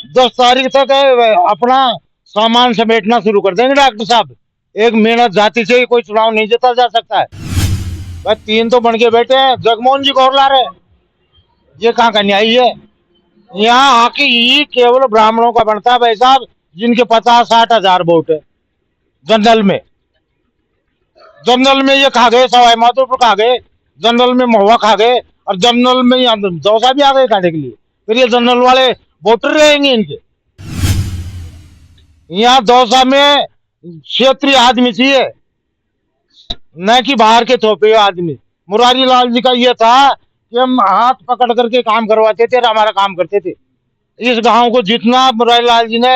10 तारीख तक अपना सामान समेटना शुरू कर देंगे डॉक्टर साहब। एक मेहनत जाति से ही कोई चुनाव नहीं जीता जा सकता है। बस 3 तो बन के बैठे हैं, जगमोहन जी कौर ला रहे। ये कहाँ का न्याय है? यहाँ आके ही केवल ब्राह्मणों का बनता है भाई साहब, जिनके 50-60 हजार वोट है। जनरल में ये खा गए, सवाई माधोपुर खा गए, जनरल में महुआ खा गए, और जनरल में यहाँ दौसा भी आ गए खाने के लिए। फिर ये जनरल वाले वोटर रहेंगे इनके। यहाँ दौसा में क्षेत्रीय आदमी चाहिए, न कि बाहर के थोपे आदमी। मुरारी लाल जी का ये था कि हम हाथ पकड़ करके काम करवाते थे और हमारा काम करते थे। इस गांव को जितना मुरारी लाल जी ने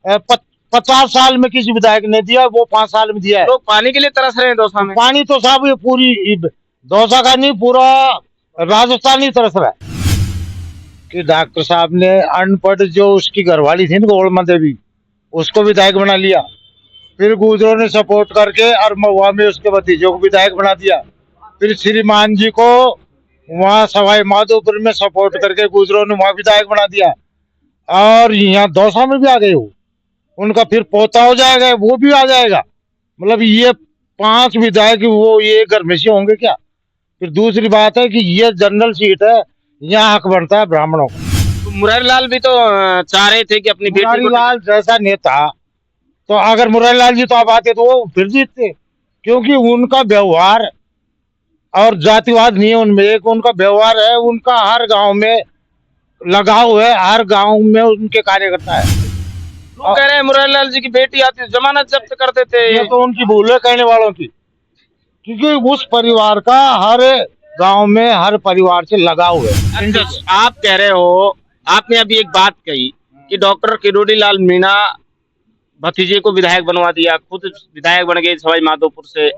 50 साल में किसी विधायक ने दिया, वो 5 साल में दिया है। लोग पानी के लिए तरस रहे हैं दौसा में। पानी तो साहब ये पूरी दौसा का नहीं, पूरा राजस्थान ही तरस रहा है। कि डॉक्टर साहब ने अनपढ़ जो उसकी घरवाली थी ना गोलमा देवी, उसको विधायक बना लिया। फिर गुजरों ने सपोर्ट करके और महुआ में उसके भतीजों को विधायक बना दिया। फिर श्रीमान जी को वहाँ सवाई माधोपुर में सपोर्ट करके गुजरों ने वहाँ विधायक बना दिया। और यहाँ दौसा में भी आ गए वो, उनका फिर पोता हो जाएगा, वो भी आ जाएगा। मतलब ये 5 विधायक वो ये घर में से होंगे क्या? फिर दूसरी बात है कि ये जनरल सीट है, यहाँ हक बनता है ब्राह्मणों का। तो मुरारी लाल भी तो चाह रहे थे कि अपनी बेटी मुरारी को। लाल जैसा नेता, तो अगर मुरारी लाल जी तो आप आते तो वो फिर जीतते, क्योंकि उनका व्यवहार और जातिवाद नहीं है उनमें। एक उनका व्यवहार है, उनका हर गांव में लगाव है, हर गांव में उनके कार्यकर्ता है। लोग कह रहे हैं मुरारी लाल जी की बेटी आती जमानत जब्त करते थे। ये तो उनकी भूल है कहने वालों की, क्योंकि उस परिवार का हर गांव में हर परिवार से लगाव है। अच्छा, आप कह रहे हो, आपने अभी एक बात कही कि डॉक्टर किरोड़ी लाल मीणा भतीजे को विधायक बनवा दिया, खुद विधायक बन गए सवाई माधोपुर से,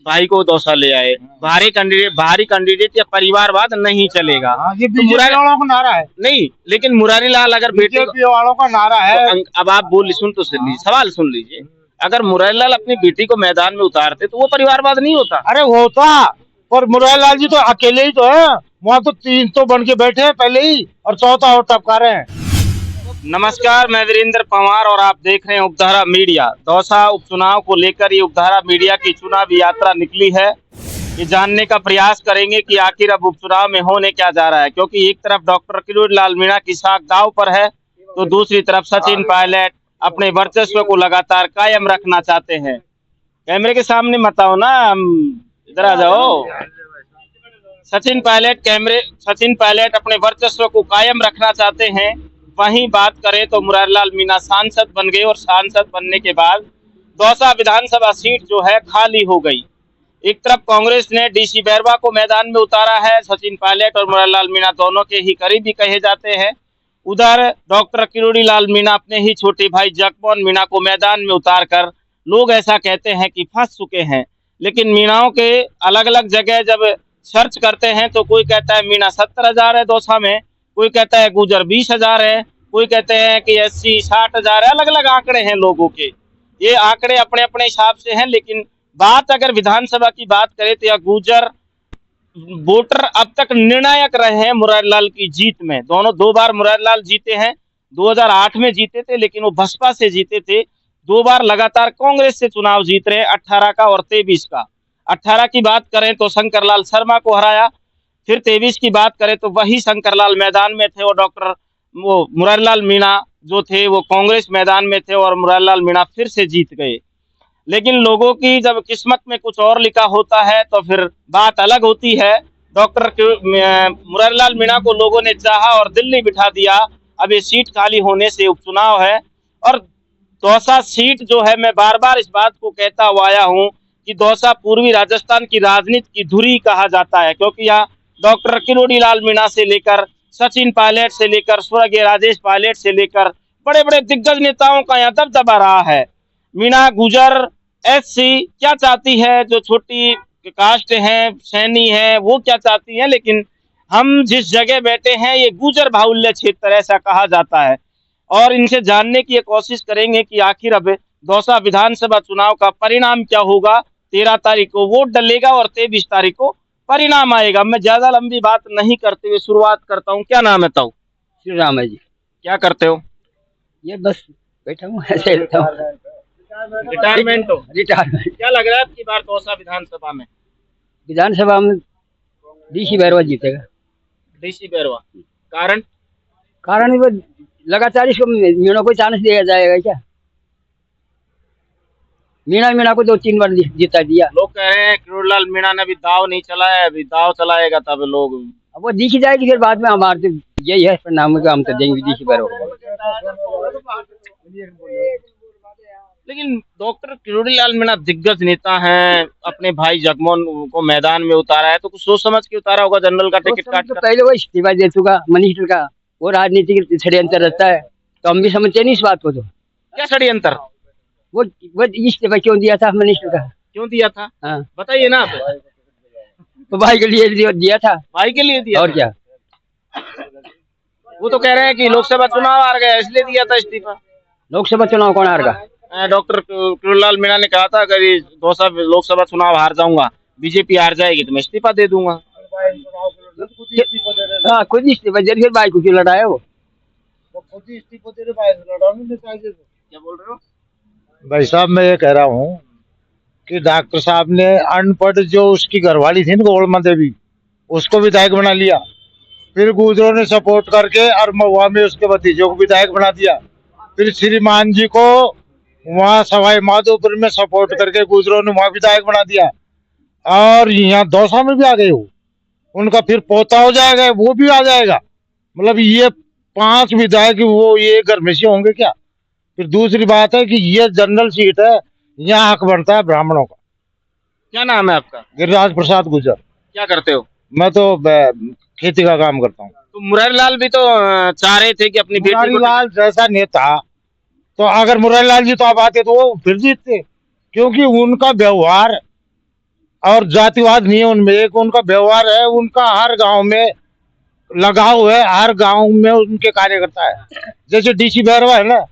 भाई को दौसा ले आए। भारी कैंडिडेट या परिवारवाद नहीं चलेगा। ये तो बीजेपी वालों का नारा है। नहीं, लेकिन मुरारी लाल अगर बेटी बीजेपी वालों का नारा है। तो अब आप सुन लीजिए, सवाल सुन लीजिए। अगर मुरारी लाल अपनी बेटी को मैदान में उतारते तो वो परिवारवाद नहीं होता। अरे होता, पर मुरारी लाल जी तो अकेले ही तो है, वहाँ तो 3 तो बन के बैठे हैं पहले ही, और चौथा और टपका रहे हैं। नमस्कार, मैं वीरेंद्र पंवार और आप देख रहे हैं उपधारा मीडिया। दौसा उपचुनाव को लेकर ये उपधारा मीडिया की चुनावी यात्रा निकली है। ये जानने का प्रयास करेंगे कि आखिर अब उपचुनाव में होने क्या जा रहा है, क्योंकि एक तरफ डॉक्टर किरोड़ी लाल मीणा की साख दांव पर है, तो दूसरी तरफ सचिन पायलट अपने वर्चस्व को लगातार कायम रखना चाहते हैं। कैमरे के सामने मत आओ ना, इधर आ जाओ। सचिन पायलट अपने वर्चस्व को कायम रखना चाहते हैं। वहीं बात करें तो मुरारी लाल मीणा सांसद बन गए, और सांसद बनने के बाद दौसा विधानसभा सीट जो है खाली हो गई। एक तरफ कांग्रेस ने डीसी बैरवा को मैदान में उतारा है, सचिन पायलट और मुरारी लाल मीणा दोनों के ही करीबी कहे जाते हैं। उधर डॉक्टर किरोड़ी लाल मीणा अपने ही छोटे भाई जगमोहन मीणा को मैदान में उतारकर लोग ऐसा कहते हैं कि फंस चुके हैं। लेकिन मीणाओं के अलग अलग जगह जब सर्च करते हैं तो कोई कहता है मीणा 70,000 है दौसा में, कोई कहता है गुजर 20,000 है, कोई कहते हैं कि एससी 60,000 है। अलग अलग आंकड़े हैं लोगों के, ये आंकड़े अपने अपने हिसाब से हैं। लेकिन बात अगर विधानसभा की बात करें तो यह गुजर वोटर अब तक निर्णायक रहे हैं मुरारी लाल की जीत में। 2 बार मुरारी लाल जीते हैं, 2008 में जीते थे लेकिन वो बसपा से जीते थे। 2 बार लगातार कांग्रेस से चुनाव जीत रहे हैं, 18 का और 23 का। 18 की बात करें तो शंकरलाल शर्मा को हराया, फिर 23 की बात करें तो वही शंकरलाल मैदान में थे और मुरारी लाल मीणा जो थे वो कांग्रेस मैदान में थे, और मुरारी लाल मीणा फिर से जीत गए। लेकिन लोगों की जब किस्मत में कुछ और लिखा होता है तो फिर बात अलग होती है। डॉक्टर मुरारी लाल मीणा को लोगों ने चाहा और दिल्ली बिठा दिया। अब ये सीट खाली होने से उपचुनाव है, और दौसा सीट जो है, मैं बार बार इस बात को कहता हुआ आया हूँ कि दौसा पूर्वी राजस्थान की राजनीति की धुरी कहा जाता है, क्योंकि यहाँ डॉक्टर किरोड़ी लाल मीणा से लेकर सचिन पायलट से लेकर स्वर्गीय राजेश पायलट से लेकर बड़े बड़े दिग्गज नेताओं का यहाँ दबदबा रहा है। मीणा गुजर एससी क्या चाहती है, जो छोटी कास्ट है, सैनी है, वो क्या चाहती है, लेकिन हम जिस जगह बैठे हैं ये गुजर बाहुल्य क्षेत्र ऐसा कहा जाता है। और इनसे जानने की कोशिश करेंगे कि आखिर अब दौसा विधानसभा चुनाव का परिणाम क्या होगा। 13 तारीख को वोट डलेगा और 23 तारीख को परिणाम आएगा। मैं ज्यादा लंबी बात नहीं करते हुए शुरुआत करता हूँ। क्या नाम है ताऊ? श्री राम है जी। क्या करते हो? ये बस बैठा हूँ ऐसे रहता हूँ। रिटायरमेंट हो? रिटायरमेंट। क्या लग रहा है आपकी बार दौसा विधानसभा में? विधानसभा में डीसी बैरवा जीतेगा। डीसी बैरवा, कारण? कारण वो लगातार इसको मीणा को चांस दिया जाएगा क्या? मीणा को 2-3 बार जीता दिया। लोग कह रहे हैं किरोड़ीलाल मीणा ने अभी दाव नहीं चलाया, अभी दाव चलाएगा तब लोग। अब वो दिख जाएगी फिर बाद में। हमारे तो यही है परिणाम का, हम तो देंगे डीसी बैरवा। लेकिन डॉक्टर किरोड़ीलाल मीणा दिग्गज नेता हैं, अपने भाई जगमोहन को मैदान में उतारा है, तो कुछ सोच समझ के उतारा होगा जनरल का टिकट काट तो कर। पहले वो इस्तीफा दे चुका मिनिस्टर का, वो राजनीतिक षड्यंत्र रहता है, तो हम भी समझते नहीं इस बात को। तो क्या षड्यंत्र? वो इस्तीफा क्यों दिया था मिनिस्टर का? क्यों दिया था? हाँ, बताइए ना आप। तो भाई के लिए दिया था। भाई के लिए दिया और था? क्या? वो तो कह रहे हैं कि लोकसभा चुनाव हार गया इसलिए दिया था इस्तीफा। लोकसभा चुनाव कौन हार गया? डॉक्टर किरोड़ीलाल मीणा ने कहा था अगर ये दौसा लोकसभा चुनाव हार जाऊंगा, बीजेपी हार जाएगी तो मैं इस्तीफा दे दूंगा। हाँ, खुद इस्तीफा दे, फिर भाई को क्यों लड़ाया वो? क्या बोल रहे हो? भाई साहब मैं ये कह रहा हूँ कि डॉक्टर साहब ने अनपढ़ जो उसकी घरवाली थी ना गोलमा देवी, उसको विधायक बना लिया। फिर गुजरों ने सपोर्ट करके और महुआ में उसके भतीजों को विधायक बना दिया। फिर श्रीमान जी को वहाँ सवाई माधोपुर में सपोर्ट करके गुजरों ने वहाँ विधायक बना दिया। और यहाँ दौसा में भी आ गए हो, उनका फिर पोता हो जाएगा, वो भी आ जाएगा। मतलब ये 5 विधायक वो ये घर में से होंगे क्या? फिर दूसरी बात है कि ये जनरल सीट है, यहाँ हक बनता है ब्राह्मणों का। क्या नाम है आपका? गिरिराज प्रसाद गुजर। क्या करते हो? मैं तो खेती का काम करता हूँ। तो मुरारी लाल भी तो चाह रहे थे कि अपनी बेटी मुरारी को। लाल जैसा नेता, तो अगर मुरारी लाल जी तो आप आते तो वो फिर जीतते, क्योंकि उनका व्यवहार और जातिवाद नहीं है उनमें। एक उनका व्यवहार है, उनका हर गांव में लगाव है, हर गांव में उनके कार्यकर्ता है। जैसे डीसी बैरवा है ना,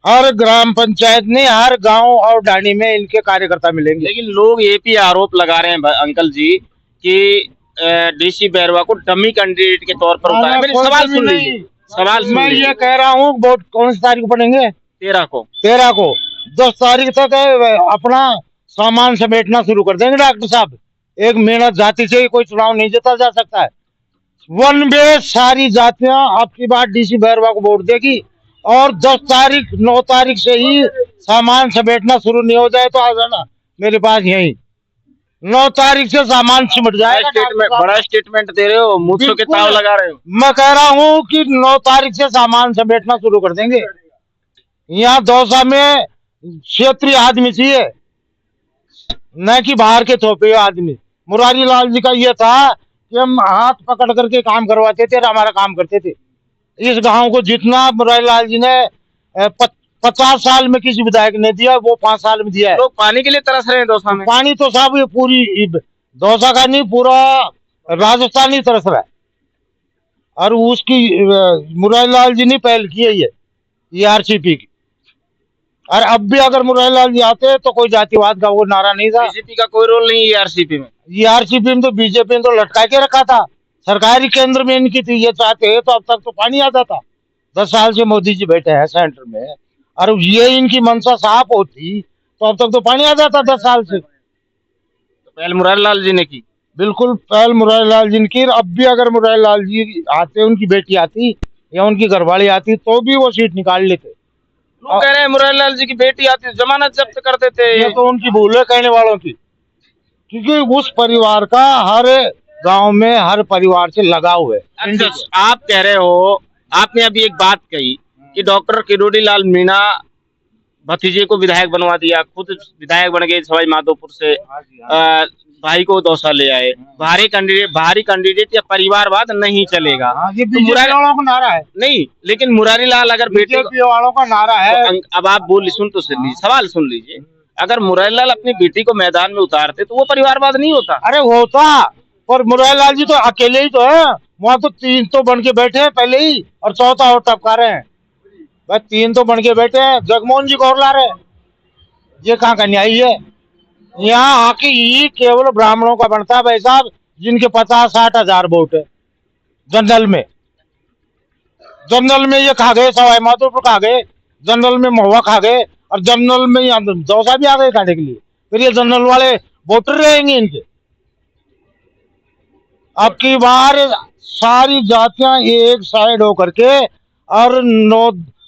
हर ग्राम पंचायत में हर गांव और डाणी में इनके कार्यकर्ता मिलेंगे। लेकिन लोग ये भी आरोप लगा रहे हैं अंकल जी कि डीसी बैरवा को डमी कैंडिडेट के तौर पर उतारा। मेरे सवाल सुन लीजिए, सवाल सुन मैं लीजिए। ये कह रहा हूँ वोट कौन सी तारीख को पड़ेंगे? 13 को। 13 को 10 तारीख तक अपना सामान समेटना शुरू कर देंगे डॉक्टर साहब। एक मेहनत जाति से ही कोई चुनाव नहीं जीता जा सकता है। वन वे सारी जातियां आपकी बात डीसी बैरवा को वोट देगी, और 10 तारीख 9 तारीख से ही सामान समेटना शुरू नहीं हो जाए तो आ जाना मेरे पास यही। 9 तारीख से सामान सिमट जाएगा। बड़ा स्टेटमेंट दे रहे हो, मुझसे के ताव लगा रहे हो। मैं कह रहा हूँ कि 9 तारीख से सामान समेटना शुरू कर देंगे। यहाँ दौसा में क्षेत्रीय आदमी चाहिए, न कि बाहर के थोपे आदमी। मुरारी लाल जी का ये था कि हम हाथ पकड़ करके काम करवाते थे और हमारा काम करते थे। इस गांव को जितना मुरारी लाल जी ने 50 साल में किसी विधायक ने दिया, वो 5 साल में दिया है। लोग पानी के लिए तरस रहे हैं दौसा में। पानी तो साहब ये पूरी दौसा का नहीं, पूरा राजस्थान ही तरस रहा है। और उसकी मुरारी लाल जी ने पहल की है ये आरसीपी की। और अब भी अगर मुरारी लाल जी आते तो कोई जातिवाद का वो नारा नहीं था। बीजेपी का कोई रोल नहीं है आरसीपी में। ये आरसीपी में तो बीजेपी ने तो लटका के रखा था, सरकारी केंद्र में इनकी थी। ये चाहते हैं तो अब तक तो पानी आता था। 10 साल से मोदी जी बैठे हैं सेंटर में, और ये इनकी मंशा साफ होती तो अब तक तो पानी आ जाता 10 साल से। तो पहले मुरारी लाल जी ने की। बिल्कुल पहल मुरारी लाल जी ने की। अब भी अगर मुरारी लाल जी आते, उनकी बेटी आती या उनकी घरवाली आती तो भी वो सीट निकाल लेते। लोग कह रहे हैं मुरारी लाल जी की बेटी आती जमानत जब्त कर देते। ये तो उनकी भूल है कहने वालों की, क्योंकि उस परिवार का हर गांव में हर परिवार से लगाव है। अच्छा, आप कह रहे हो, आपने अभी एक बात कही कि डॉक्टर किरोड़ीलाल मीणा भतीजे को विधायक बनवा दिया, खुद विधायक बन गए सवाई माधोपुर से, भाई को दौसा ले आए। भारी कैंडिडेट या परिवारवाद नहीं चलेगा। ये बीजेपी वालों का नारा है। नहीं, लेकिन मुरारी लाल अगर बीजेपी वालों का नारा है। तो अब आप बोल सुन तो सुन लीजिए, सवाल सुन लीजिए। अगर मुरारी लाल अपनी बेटी को मैदान में उतारते तो वो परिवारवाद नहीं होता। अरे होता, पर मुरारी लाल जी तो अकेले ही तो है। वहाँ तो 3 तो बन के बैठे हैं पहले ही, और चौथा और टपका रहे हैं। बस 3 तो बन के बैठे हैं, जगमोहन जी को और ला रहे हैं। ये कहाँ का न्याय है? यहाँ आके ही केवल ब्राह्मणों का बनता है भाई साहब, जिनके 50-60 हजार वोट है जनरल में। जनरल में ये खा गए, सवाई माधोपुर खा गए, जनरल में महुआ खा गए, और जनरल में यहाँ दौसा भी आ गए खाने के लिए। फिर ये जनरल वाले वोटर रहेंगे इनके। अब की बार सारी जातियां एक साइड होकर के, और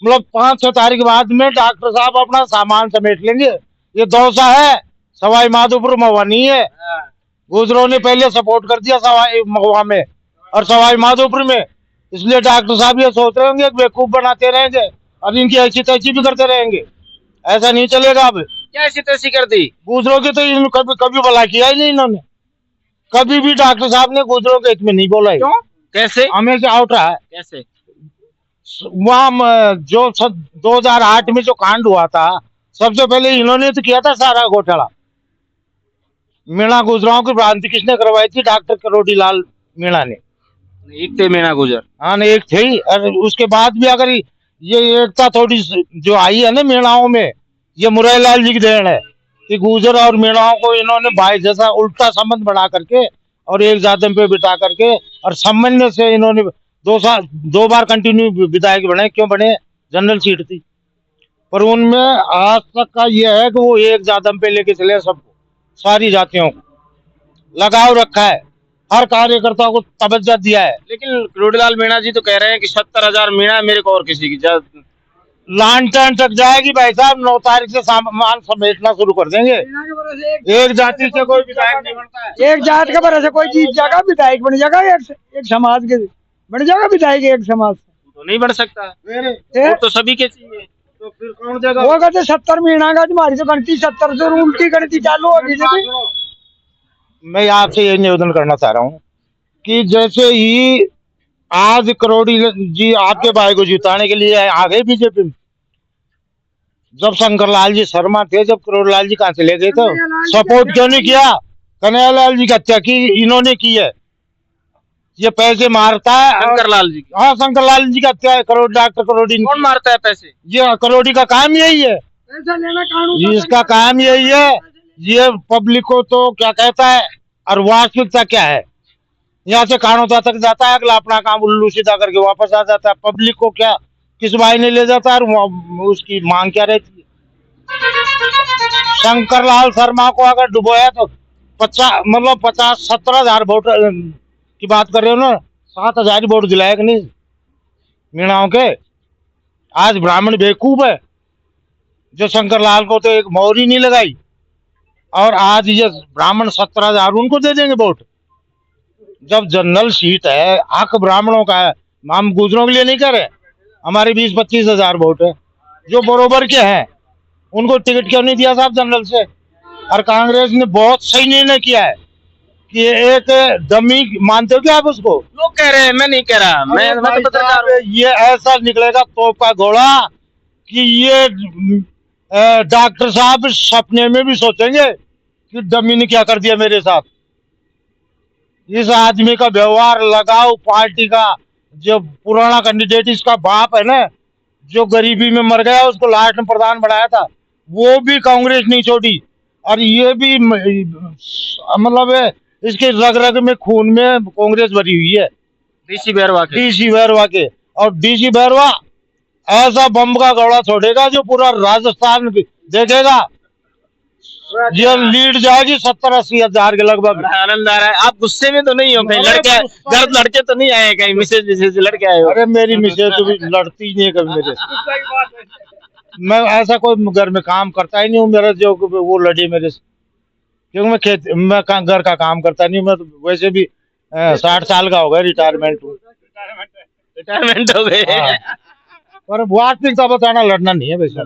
5-6 तारीख बाद में डॉक्टर साहब अपना सामान समेट लेंगे। ये दौसा है, सवाई माधोपुर महुआ नहीं है। गुजरों ने पहले सपोर्ट कर दिया सवाई महुआ में और सवाई माधोपुर में, इसलिए डॉक्टर साहब ये सोच रहे होंगे बेवकूफ बनाते रहेंगे और इनकी ऐसी तैसी भी करते रहेंगे। ऐसा नहीं चलेगा। अब क्या ऐसी तैसी कर दी? गुजरों की तो कभी कभी भला किया ही नहीं इन्होंने। कभी भी डॉक्टर साहब ने गुजरों के हित में नहीं बोला है। क्यों? कैसे? हमेशा आउट रहा है। कैसे? वहाँ जो 2008 में जो कांड हुआ था, सबसे पहले इन्होंने तो किया था सारा घोटाला। मीणा गुजराओं की भ्रांति किसने करवाई थी? डॉक्टर करोड़ी लाल मीणा ने। एक थे मीणा गुजर। हाँ नहीं, एक थे ही। और उसके बाद भी अगर ये एकता थोड़ी जो आई है ना मीणाओं में, ये मुरारी लाल जी की देन है कि गुजर और मीणाओं को इन्होंने भाई जैसा उल्टा संबंध बना करके और एक जातम पे बिठा करके और सामान्य से इन्होंने 2 बार कंटिन्यू विधायक बने। क्यों बने? जनरल सीट थी। पर उनमें आज तक का ये है कि वो एक जातम पे लेके चले सबको, सारी जातियों को लगाव रखा है, हर कार्यकर्ता को तवज्जो दिया है। लेकिन करोड़ीलाल मीणा जी तो कह रहे हैं कि 70,000 मीणा मेरे को और किसी की लांटन तक जाएगी भाई साहब। 9 तारीख से सामान समेटना शुरू कर देंगे। एक जाति से कोई विधायक नहीं बनता है। एक जात का भरोसे कोई जीत जाएगा, विधायक बन जाएगा। एक समाज के बन जाएगा विधायक, एक समाज तो नहीं बन सकता। से। वो तो सभी के चाहिए। तो फिर कौन देगा? वो कहते 70 महीना का, तुम्हारी तो गणती 70 से उल्टी गणती चालू होगी। मैं आपसे ये निवेदन करना चाह रहा हूँ कि जैसे ही आज करोड़ी जी आपके भाई को जिताने के लिए आ गए बीजेपी में, जब शंकर लाल जी शर्मा थे, जब करोड़ी लाल जी कहाँ चले गए तो सपोर्ट क्यों नहीं किया? कन्हैया लाल जी की हत्या की इन्होंने की है। ये पैसे मारता है। शंकर लाल जी की। हाँ, शंकर लाल जी का हत्या है। करोड़ डॉक्टर करोड़ी कौन मारता है पैसे? ये करोड़ी का काम यही है। इसका काम यही है। ये पब्लिक को तो क्या कहता है और वास्तविकता क्या है, यहाँ से कानोता तक जाता है, अगला अपना काम उल्लू सीधा करके वापस आ जाता है। पब्लिक को क्या किस भाई ने ले जाता है और उसकी मांग क्या रहती है? शंकर लाल शर्मा को अगर डुबोया तो 50-17,000 वोट की बात कर रहे हो ना, 7,000 वोट दिलाए कि नहीं मीणाओं के? आज ब्राह्मण बेवकूफ है जो शंकर लाल को तो एक मोहर ही नहीं लगाई, और आज ये ब्राह्मण 17,000 उनको दे देंगे वोट। जब जनरल सीट है, हक ब्राह्मणों का है। हम गुजरों के लिए नहीं कह रहे। हमारे 20-25 हजार वोट है जो बरोबर के हैं, उनको टिकट क्यों नहीं दिया साहब जनरल से? और कांग्रेस ने बहुत सही निर्णय किया है कि एक डमी, मानते हो क्या आप उसको? लोग कह रहे हैं, मैं नहीं कह रहा। मैं तो पत्रकार हूं। ये ऐसा निकलेगा तोप का घोड़ा कि ये डॉक्टर साहब सपने में भी सोचेंगे कि डमी ने क्या कर दिया मेरे साथ। इस आदमी का व्यवहार, लगाव पार्टी का, जो पुराना कैंडिडेट इसका बाप है ना, जो गरीबी में मर गया, उसको लास्ट में प्रधान बनाया था, वो भी कांग्रेस नहीं छोड़ी। और ये भी मतलब इसके रग रग में, खून में कांग्रेस भरी हुई है। डीसी बैरवा के और डीसी बैरवा ऐसा बम का गोला छोड़ेगा जो पूरा राजस्थान देखेगा। ये लीड जाएगी 70-80 हजार के लगभग। आनंद आ रहा है। आप गुस्से में तो नहीं हो कहीं? लड़के घर लड़के तो नहीं आए कहीं? मिसेज लड़के आए हो? अरे मेरी मिसेज तो भी लड़ती नहीं है कभी मेरे से। मैं ऐसा कोई घर में काम करता ही नहीं हूँ मेरा जो वो लड़ी मेरे से, क्योंकि मैं घर का काम करता नहीं। मैं तो वैसे भी 60 साल का हो गया, रिटायरमेंट हो गए। पर वास्तविकता बताना लड़ना नहीं है वैसे।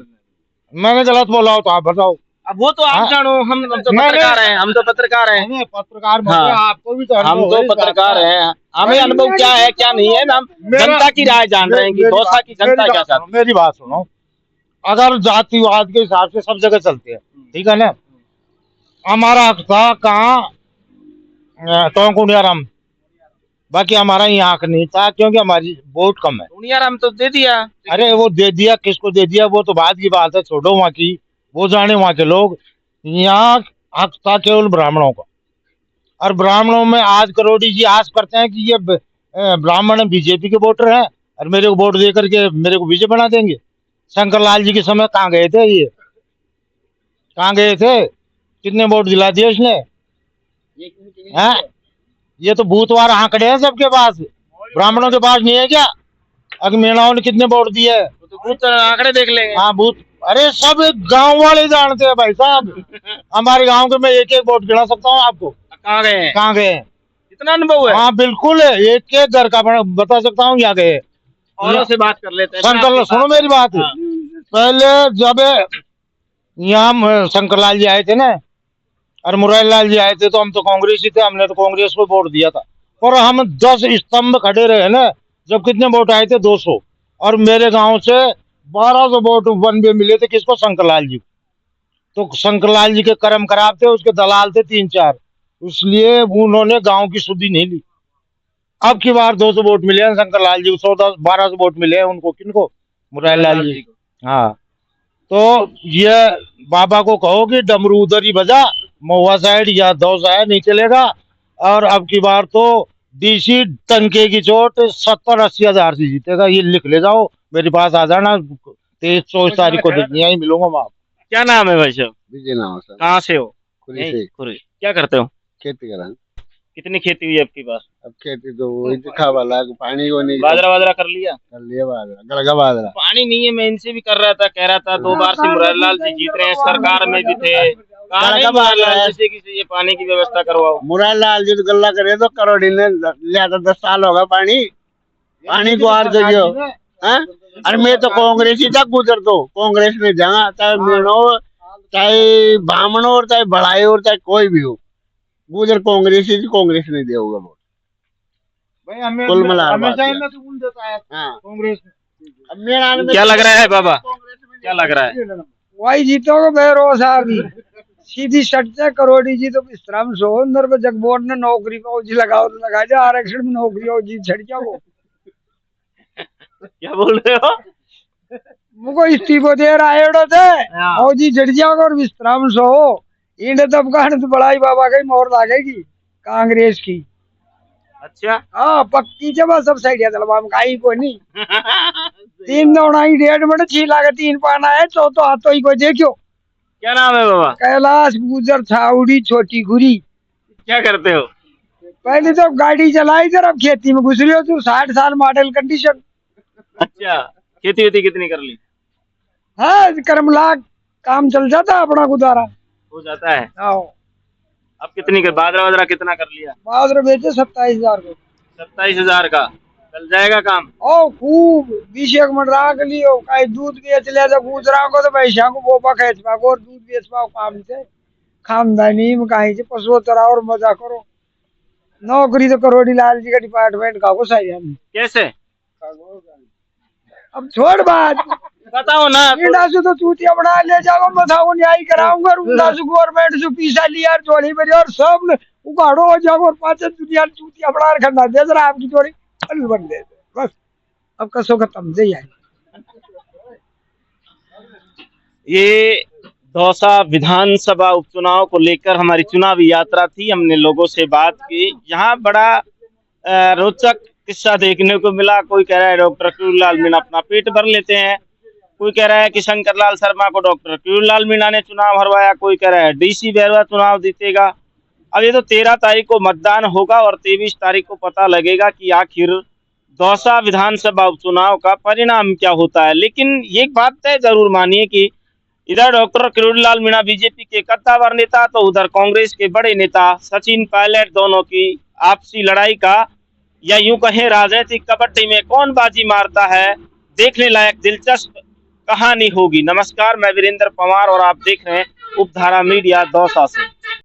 मैंने गलत बोला हो तो आप बताओ। अब वो तो आप जानो, हम तो पत्रकार हैं। हम तो पत्रकार हैं। पत्रकार हाँ, आपको भी तो हम तो पत्रकार हैं। हमें अनुभव क्या है क्या नहीं है, हम जनता की राय जान रहे हैं कि दौसा की जनता क्या चाहती है। मेरी बात सुनो, अगर जातिवाद के हिसाब से सब जगह चलते हैं, ठीक है ना। हमारा हक था कहाँ? टोंकुनियाराम। बाकी हमारा यहाँ हक नहीं था क्योंकि हमारी वोट कम है। टोंकुनियाराम तो दे दिया। अरे वो दे दिया, किसको दे दिया वो तो बाद की बात है, छोड़ो वहाँ की, वो जाने वहाँ के लोग। यहाँ हक था केवल ब्राह्मणों का, और ब्राह्मणों में आज करोड़ी जी आस करते हैं कि ये ब्राह्मण बीजेपी के वोटर हैं और मेरे को वोट दे करके मेरे को विजय बना देंगे। शंकर लाल जी के समय कहाँ गए थे ये, कहाँ गए थे, कितने वोट दिला दिए उसने हैं? ये तो भूतवार आंकड़े हैं सबके पास, ब्राह्मणों के पास नहीं है क्या? अग्निमीणाओं ने कितने वोट दिए? तो भूत आंकड़े देख लेंगे। हाँ भूत, अरे सब गांव वाले जानते हैं भाई साहब। हमारे गांव के मैं एक एक वोट गिना सकता हूँ आपको। कहाँ गए हैं? कहाँ गए हैं? इतना अनुभव है? हाँ बिल्कुल, एक एक घर का बता सकता हूँ यहाँ गए। औरों से बात कर लेते हैं। शंकर, सुनो मेरी बात। हाँ। पहले जब यहाँ शंकरलाल जी आए थे ना और मुरारी लाल जी आए थे तो हम तो कांग्रेस ही थे, हमने तो कांग्रेस को वोट दिया था। और हम 10 स्तंभ खड़े रहे ना, जब कितने वोट आए थे 200, और मेरे गांव से 1200 वोट वन में मिले थे। किसको? शंकरलाल जी। तो शंकरलाल जी के कर्म खराब थे, उसके दलाल थे 3-4, इसलिए उन्होंने गांव की सुधि नहीं ली। अब की बार 200 वोट मिले हैं शंकरलाल जी को, 1200 वोट मिले हैं उनको। किनको? मुरारी लाल जी को। हाँ, तो ये बाबा को कहो कि डमरू उधर ही बजा, महुआ साइड या दौसा है, नहीं चलेगा। और अब की बार तो डीसी टंके की चोट 70-80 हजार से जीतेगा, ये लिख ले जाओ, मेरे पास आ जाना 23-24 तारीख को, यहीं मिलूंगा मैं आपको। क्या नाम है भाई साहब? विजय नाम है सर। कहाँ से हो? खुली से खुरी। क्या करते हो? खेती करा। कितनी खेती हुई आपकी बार? अब खेती तो वही दिखा वाला, पानी को नहीं बाजरा कर लिया? कर लिया, बाजरा गड़गा बाजरा। पानी नहीं है, मैं इनसे भी कर रहा था, कह रहा था 2 बार से मुरारी लाल जी जीत रहे हैं, सरकार में भी थे। कहा नहीं मुरारी लाल जी से किसी ये पानी की व्यवस्था करवाओ। मुरारी लाल जी तो गल्ला करे तो करोड़ी ने लिया था, 10 साल होगा पानी को हार गयो। अरे मैं तो कांग्रेस ही था, गुजर तो कांग्रेस में जहाँ चाहे मीणो, चाहे ब्राह्मण और चाहे बढ़ाई और चाहे कोई भी हो, गुजर कांग्रेस ही, कांग्रेस नहीं दिया होगा वोट। भाई हमें कुल मिला हमेशा ही मैं सुकून देता है कांग्रेस में। क्या लग रहा है बाबा, क्या लग रहा है? वही जीतोगे बेरोज आदमी, सीधी सट्टे करोड़ी जी तो विश्राम सो अंदर पे जग बोर्ड ने नौकरी को जी लगाओ तो लगा जा, आरक्षण में नौकरी हो जी छड़ जाओ। क्या बोल रहे हो? मुझको इस्तीफो दे रहा है थे और जी झड़ जाओगे और विश्राम सो। इंड तब का तो बड़ाई बाबा की मोहर लागेगी कांग्रेस की। अच्छा। हाँ पक्की जब सब साइड दलवाम काई को नहीं। 3 दौड़ाई 1.5 मिनट 6 लागे 3 पाना है, चौथो हाथों ही को देखो। क्या नाम है बाबा? कैलाश गुजर छाउड़ी छोटी गुरी। क्या करते हो? पहले तो गाड़ी चलाई जब अब खेती में घुस रही हो तू, 60 साल मॉडल कंडीशन। अच्छा, खेती वेती कितनी कर ली? हाँ कर्म लाख काम चल जाता अपना गुजारा हो जाता है। आओ। अब कितनी कर, बाजरा कितना कर लिया? बाजरा बेचे 27,000 को। 27,000 का चल जाएगा काम? ओ खूब 20 मिनट राख लियो, कहीं दूध बेच ले तो गुजरा को तो पैसा को बोपा खेच पाओ और दूध बेच पाओ काम से। खानदानी में कहीं से पशुओं तरह और मजा करो। नौकरी तो करोड़ी लाल जी का डिपार्टमेंट का को सही है। कैसे? अब छोड़ बात, बताओ ना। इंडासु तो चूतिया बना ले जाओ, मथाओ न्याय कराऊंगा, इंडासु गवर्नमेंट से पैसा लिया चोरी मेरी और सब उगाड़ो हो जाओ और 5 दुनिया चूतिया बना रखना दे जरा आपकी चोरी फल बन दे बस। अब कसो खत्म से ही आई। ये दौसा विधानसभा उपचुनाव को लेकर हमारी चुनावी यात्रा थी, हमने लोगों से बात की। यहाँ बड़ा रोचक किस्सा देखने को मिला। कोई कह रहा है डॉक्टर क्यूलाल मीणा अपना पेट भर लेते हैं, कोई कह रहा है कि शंकरलाल शर्मा को डॉक्टर क्यूलाल मीणा ने चुनाव हरवाया, कोई कह रहा है डीसी बैरवा चुनाव जीतेगा। अब ये तो 13 तारीख को मतदान होगा और 23 तारीख को पता लगेगा कि आखिर दौसा विधानसभा उपचुनाव का परिणाम क्या होता है। लेकिन एक बात तय जरूर मानिए कि इधर डॉक्टर क्यूलाल मीणा बीजेपी के कद्दावर नेता तो उधर कांग्रेस के बड़े नेता सचिन पायलट, दोनों की आपसी लड़ाई का या यूं कहें राजनीतिक कबड्डी में कौन बाजी मारता है, देखने लायक दिलचस्प कहानी होगी। नमस्कार, मैं वीरेंद्र पवार और आप देख रहे हैं उपधारा मीडिया दौसा से।